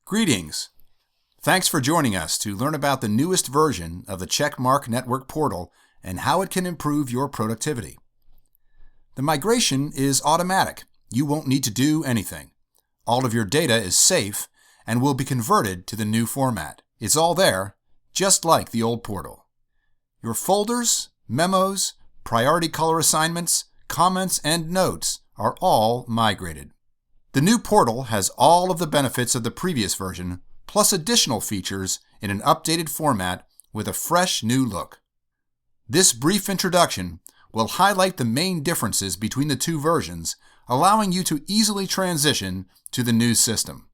Greetings. Thanks for joining us to learn about the newest version of the Checkmark Network portal and how it can improve your productivity. The migration is automatic. You won't need to do anything. All of your data is safe and will be converted to the new format. It's all there, just like the old portal. Your folders, memos, priority color assignments, comments, and notes are all migrated. The new portal has all of the benefits of the previous version, plus additional features in an updated format with a fresh new look. This brief introduction will highlight the main differences between the two versions, allowing you to easily transition to the new system.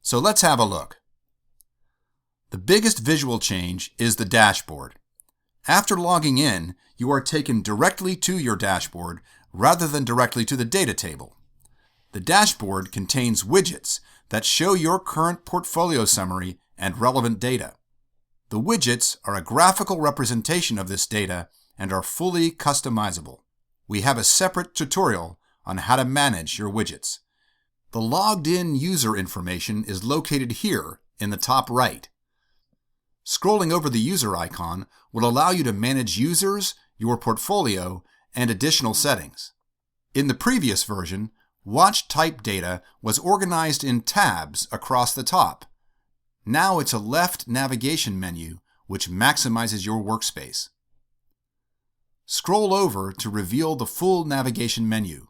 So let's have a look. The biggest visual change is the dashboard. After logging in, you are taken directly to your dashboard rather than directly to the data table. The dashboard contains widgets that show your current portfolio summary and relevant data. The widgets are a graphical representation of this data and are fully customizable. We have a separate tutorial on how to manage your widgets. The logged-in user information is located here in the top right. Scrolling over the user icon will allow you to manage users, your portfolio, and additional settings. In the previous version, watch type data was organized in tabs across the top. Now it's a left navigation menu which maximizes your workspace. Scroll over to reveal the full navigation menu.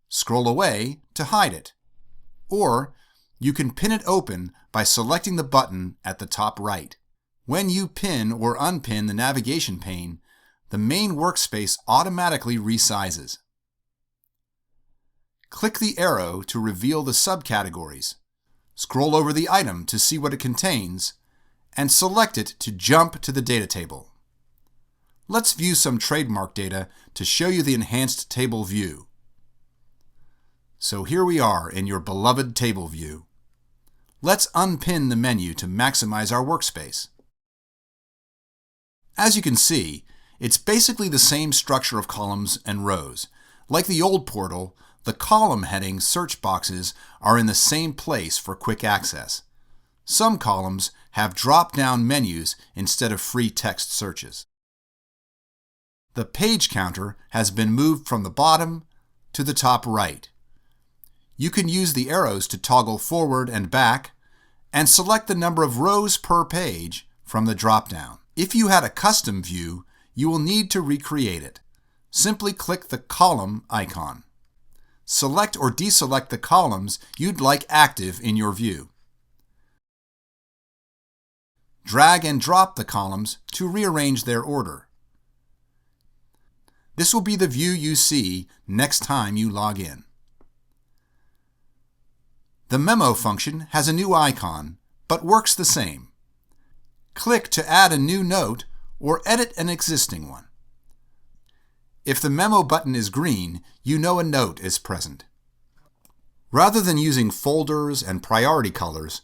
Scroll away to hide it. Or you can pin it open by selecting the button at the top right. When you pin or unpin the navigation pane, the main workspace automatically resizes. Click the arrow to reveal the subcategories. Scroll over the item to see what it contains, and select it to jump to the data table. Let's view some trademark data to show you the enhanced table view. So here we are in your beloved table view. Let's unpin the menu to maximize our workspace. As you can see, it's basically the same structure of columns and rows. Like the old portal, the column heading search boxes are in the same place for quick access. Some columns have drop-down menus instead of free text searches. The page counter has been moved from the bottom to the top right. You can use the arrows to toggle forward and back, and select the number of rows per page from the drop-down. If you had a custom view, you will need to recreate it. Simply click the column icon. Select or deselect the columns you'd like active in your view. Drag and drop the columns to rearrange their order. This will be the view you see next time you log in. The Memo function has a new icon, but works the same. Click to add a new note or edit an existing one. If the Memo button is green, you know a note is present. Rather than using folders and priority colors,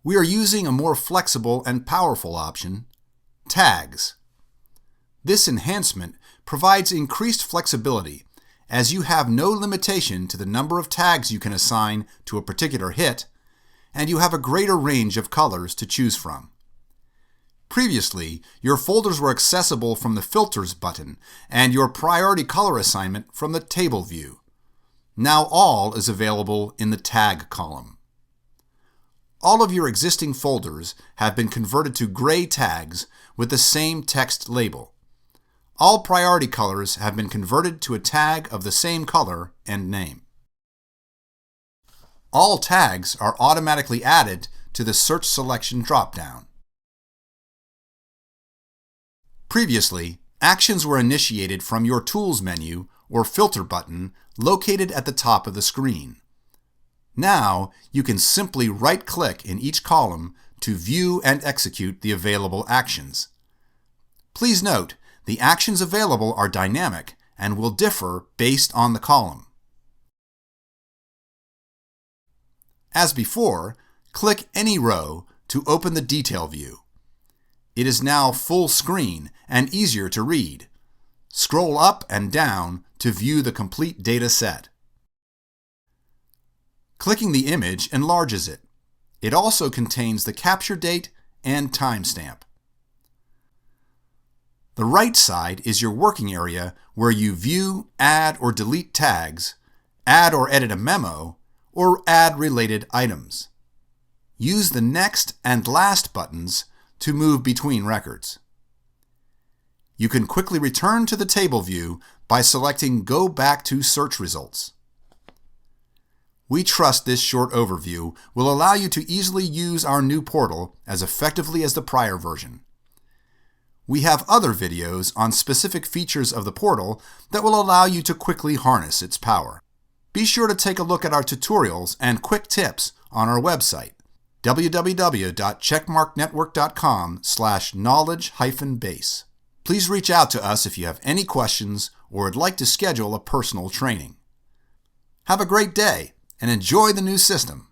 we are using a more flexible and powerful option, tags. This enhancement provides increased flexibility as you have no limitation to the number of tags you can assign to a particular hit, and you have a greater range of colors to choose from. Previously, your folders were accessible from the Filters button and your priority color assignment from the Table view. Now all is available in the Tag column. All of your existing folders have been converted to gray tags with the same text label. All priority colors have been converted to a tag of the same color and name. All tags are automatically added to the Search Selection drop-down. Previously, actions were initiated from your Tools menu or Filter button located at the top of the screen. Now, you can simply right-click in each column to view and execute the available actions. Please note, the actions available are dynamic and will differ based on the column. As before, click any row to open the Detail view. It is now full screen and easier to read. Scroll up and down to view the complete data set. Clicking the image enlarges it. It also contains the capture date and timestamp. The right side is your working area where you view, add, or delete tags, add or edit a memo, or add related items. Use the Next and Last buttons to move between records. You can quickly return to the table view by selecting Go Back to Search Results. We trust this short overview will allow you to easily use our new portal as effectively as the prior version. We have other videos on specific features of the portal that will allow you to quickly harness its power. Be sure to take a look at our tutorials and quick tips on our website, www.checkmarknetwork.com/knowledge-base. Please reach out to us if you have any questions or would like to schedule a personal training. Have a great day and enjoy the new system.